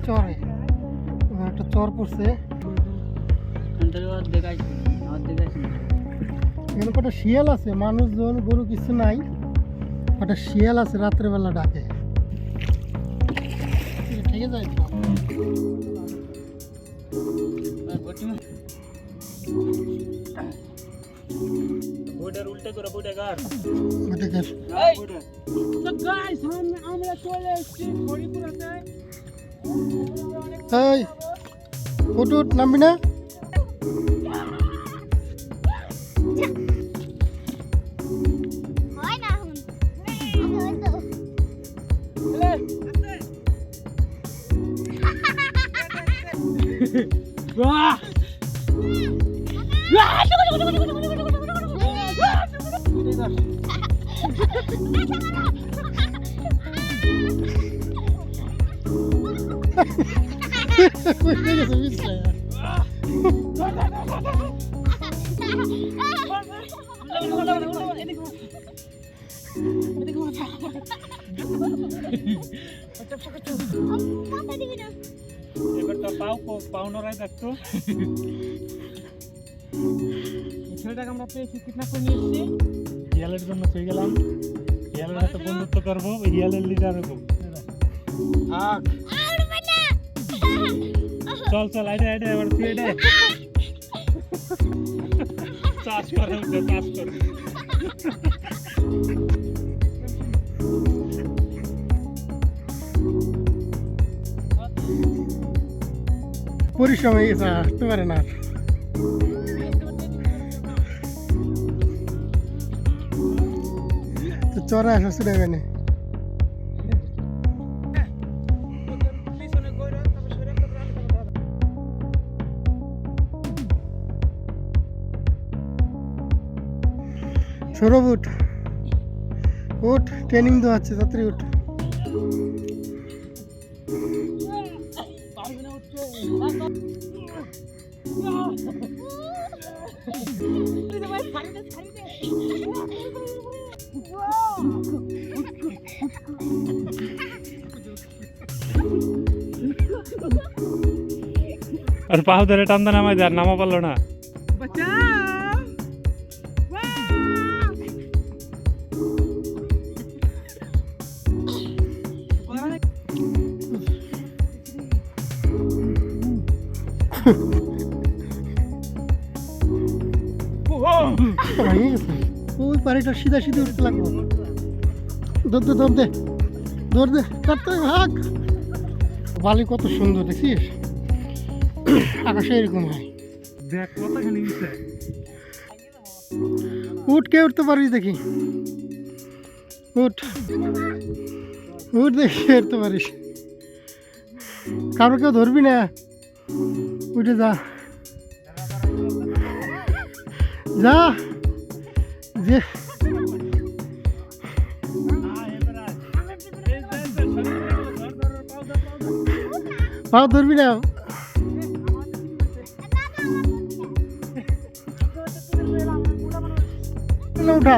চরে একটা চর পড়ছে। এখানে কটা শিয়াল আছে, মানুষজন গরু কিছু নাই, কটা শিয়াল আছে রাত্রেবেলা ডাকে। ঠিক আছে উল্টে করে বুটে গার তো গাইস আমরা চলে এসেছি হরিপুরাতে। এই উঠ উঠ, নামবি না? ছেলেটাকে আমরা পেয়েছি, কিডন্যাপ করে নিয়ে এসেছি। হিয়ালের জন্য পেয়ে গেলাম। হিয়ালের সাথে বন্ধুত্ব করবো, হিয়ালের লিডার হবো। চল চল আইডে আইডে এবার তুই আইডে চাষ করে চাষ করে পরিশ্রম হয়ে গেছে, আসতে পারে না। তো চরে আসা শুরু হবে না। সৌরভ উঠ উঠ, ট্রেনিং দেওয়া হচ্ছে, তাড়াতাড়ি উঠ। আর পাও ধরে টান্দা নামাই দেয়, নামা পারলো না। ওই পাড়িটা সিধা সিধে উঠতে লাগবো। দৌড় দে দৌড় দে দৌড় দে, তাড়াতাড়ি ভাগ। বালি কত সুন্দর দেখছিস, আকাশে এরকম হয়। দেখ কতখানি নিচে। উঠ, কে উঠতে পারিস দেখি, উঠ উঠ দেখি উঠতে পারিস। কারো কেউ ধরবি না, উঠে যা যা। যে পাও ধরবি না, উঠা।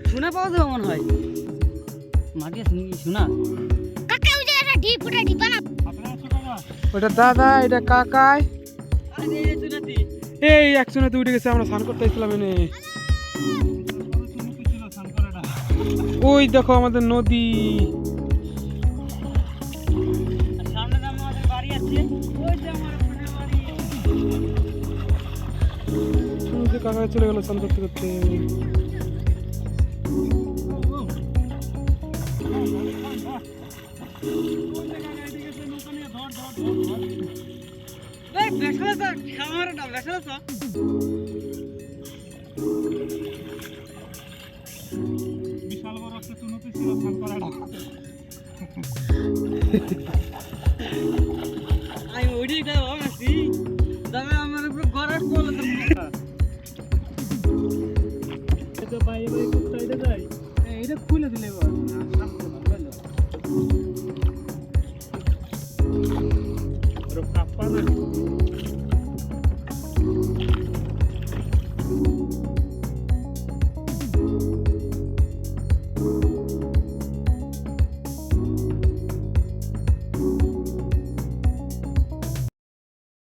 শোনা পাওয়া যাবে মনে হয়, মাটি আছে নাকি শোনা? ওটা দাদা, এটা কাকাই, এই একজনে তো উঠে গেছে। আমরা স্নান করতে আসছিলাম এনে, ওই দেখো আমাদের নদী। কাকা চলে গেল স্নান করতে করতে। বিশাল বড় একটা চুনতি ছিল স্নান করাটা